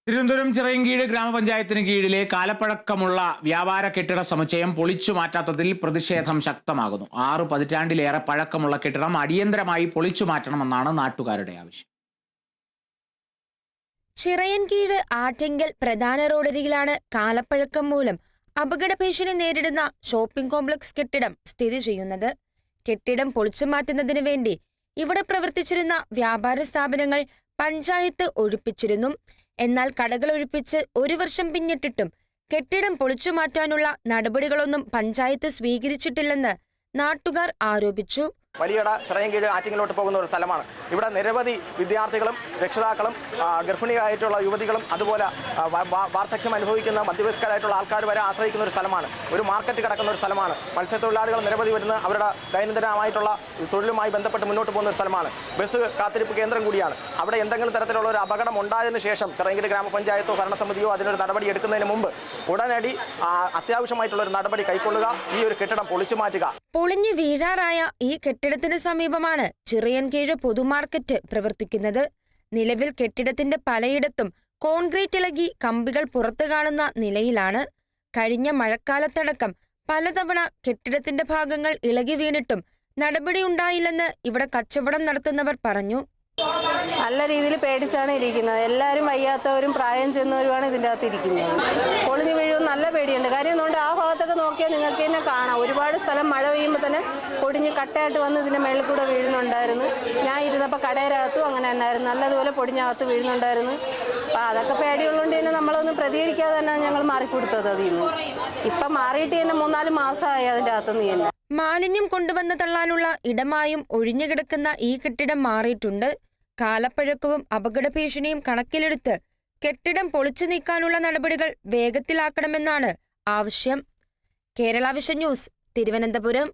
തിരുവനന്തപുരം ചിറയൻകീഴ് ഗ്രാമപഞ്ചായത്തിന് കീഴിലെ കാലപ്പഴക്കമുള്ള വ്യാപാര കെട്ടിട സമുച്ചയം പൊളിച്ചു മാറ്റാത്തതിൽ പ്രതിഷേധം ശക്തമാകുന്നു. 6 പതിറ്റാണ്ടിലേറെ പഴക്കമുള്ള കെട്ടിടം അടിയന്തരമായി പൊളിച്ചു മാറ്റണമെന്നാണ് നാട്ടുകാരുടെ ആവശ്യം. ചിറയൻകീഴ് ആറ്റിങ്ങൽ പ്രധാന റോഡരികിലാണ് കാലപ്പഴക്കം മൂലം അപകട ഭീഷണി നേരിടുന്ന ഷോപ്പിംഗ് കോംപ്ലക്സ് കെട്ടിടം സ്ഥിതി ചെയ്യുന്നത്. കെട്ടിടം പൊളിച്ചു മാറ്റുന്നതിന് വേണ്ടി ഇവിടെ പ്രവർത്തിച്ചിരുന്ന വ്യാപാര സ്ഥാപനങ്ങൾ പഞ്ചായത്ത് ഒഴിപ്പിച്ചിരുന്നു. എന്നാൽ കടകൾ ഒഴിപ്പിച്ച് 1 വർഷം പിന്നിട്ടിട്ടും കെട്ടിടം പൊളിച്ചു മാറ്റാനുള്ള നടപടികളൊന്നും പഞ്ചായത്ത് സ്വീകരിച്ചിട്ടില്ലെന്ന് നാട്ടുകാർ ആരോപിച്ചു. വലിയട ചിറയൻകീഴ് ആറ്റിങ്ങിലോട്ട് പോകുന്ന ഒരു സ്ഥലമാണ്. ഇവിടെ നിരവധി വിദ്യാർത്ഥികളും രക്ഷിതാക്കളും ഗർഭിണിയായിട്ടുള്ള യുവതികളും അതുപോലെ വാർദ്ധക്യം അനുഭവിക്കുന്ന മധ്യവയസ്കരായിട്ടുള്ള ആൾക്കാർ വരെ ആശ്രയിക്കുന്ന ഒരു സ്ഥലമാണ്. ഒരു മാർക്കറ്റ് കിടക്കുന്ന ഒരു സ്ഥലമാണ്. മത്സ്യത്തൊഴിലാളികൾ നിരവധി വരുന്ന അവരുടെ ദൈനംദിനമായിട്ടുള്ള തൊഴിലുമായി ബന്ധപ്പെട്ട് മുന്നോട്ട് പോകുന്ന ഒരു സ്ഥലമാണ്. ബസ് കാത്തിരിപ്പ് കേന്ദ്രം കൂടിയാണ്. അവിടെ എന്തെങ്കിലും തരത്തിലുള്ള ഒരു അപകടം ഉണ്ടായതിനു ശേഷം ചിറയൻകീഴ് ഗ്രാമപഞ്ചായത്തോ ഭരണസമിതിയോ അതിനൊരു നടപടി എടുക്കുന്നതിന് മുമ്പ് ഉടനടി അത്യാവശ്യമായിട്ടുള്ള ഒരു നടപടി കൈക്കൊള്ളുക, ഈ ഒരു കെട്ടിടം പൊളിച്ചു മാറ്റുക. പൊളിഞ്ഞു വീഴാറായ ഈ കെട്ടിടത്തിന് സമീപമാണ് ചിറയൻകീഴ് പൊതുമാർക്കറ്റ് പ്രവർത്തിക്കുന്നത്. നിലവിൽ കെട്ടിടത്തിന്റെ പലയിടത്തും കോൺക്രീറ്റ് ഇളകി കമ്പികൾ പുറത്തു കാണുന്ന നിലയിലാണ്. കഴിഞ്ഞ മഴക്കാലത്തടക്കം പലതവണ കെട്ടിടത്തിന്റെ ഭാഗങ്ങൾ ഇളകി വീണിട്ടും നടപടിയുണ്ടായില്ലെന്ന് ഇവിടെ കച്ചവടം നടത്തുന്നവർ പറഞ്ഞു. നല്ല രീതിയിൽ പേടിച്ചാണ് ഇരിക്കുന്നത്. എല്ലാവരും വയ്യാത്തവരും പ്രായം ചെന്നവരുമാണ് ഇതിൻ്റെ അകത്ത് ഇരിക്കുന്നത്. പൊളിഞ്ഞു വീഴും നല്ല പേടിയുണ്ട്. കാര്യം എന്തുകൊണ്ട് ആ ഭാഗത്തൊക്കെ നോക്കിയാൽ നിങ്ങൾക്ക് തന്നെ കാണാം. ഒരുപാട് സ്ഥലം മഴ പെയ്യുമ്പോൾ തന്നെ പൊടിഞ്ഞ് കട്ടയായിട്ട് വന്ന് ഇതിൻ്റെ മേളിൽ കൂടെ വീഴുന്നുണ്ടായിരുന്നു. ഞാൻ ഇരുന്നപ്പോൾ കടയിലകത്തും അങ്ങനെ തന്നെയായിരുന്നു. നല്ലതുപോലെ പൊടിഞ്ഞകത്ത് വീഴുന്നുണ്ടായിരുന്നു. അപ്പോൾ അതൊക്കെ പേടിയുള്ളതുകൊണ്ട് തന്നെ നമ്മളൊന്നും പ്രതികരിക്കാതെ തന്നെ ഞങ്ങൾ മാറിക്കൊടുത്തത് അതിൽ നിന്ന്. ഇപ്പം മാറിയിട്ട് തന്നെ 3-4 മാസമായി അതിൻ്റെ അകത്തുനിന്ന് തന്നെ. മാലിന്യം കൊണ്ടുവന്ന് തള്ളാനുള്ള ഇടമായും ഒഴിഞ്ഞുകിടക്കുന്ന ഈ കെട്ടിടം മാറിയിട്ടുണ്ട്. കാലപ്പഴക്കവും അപകട ഭീഷണിയും കണക്കിലെടുത്ത് കെട്ടിടം പൊളിച്ചു നീക്കാനുള്ള നടപടികൾ വേഗത്തിലാക്കണമെന്നാണ് ആവശ്യം. Kerala vision news, Thiruvananthapuram.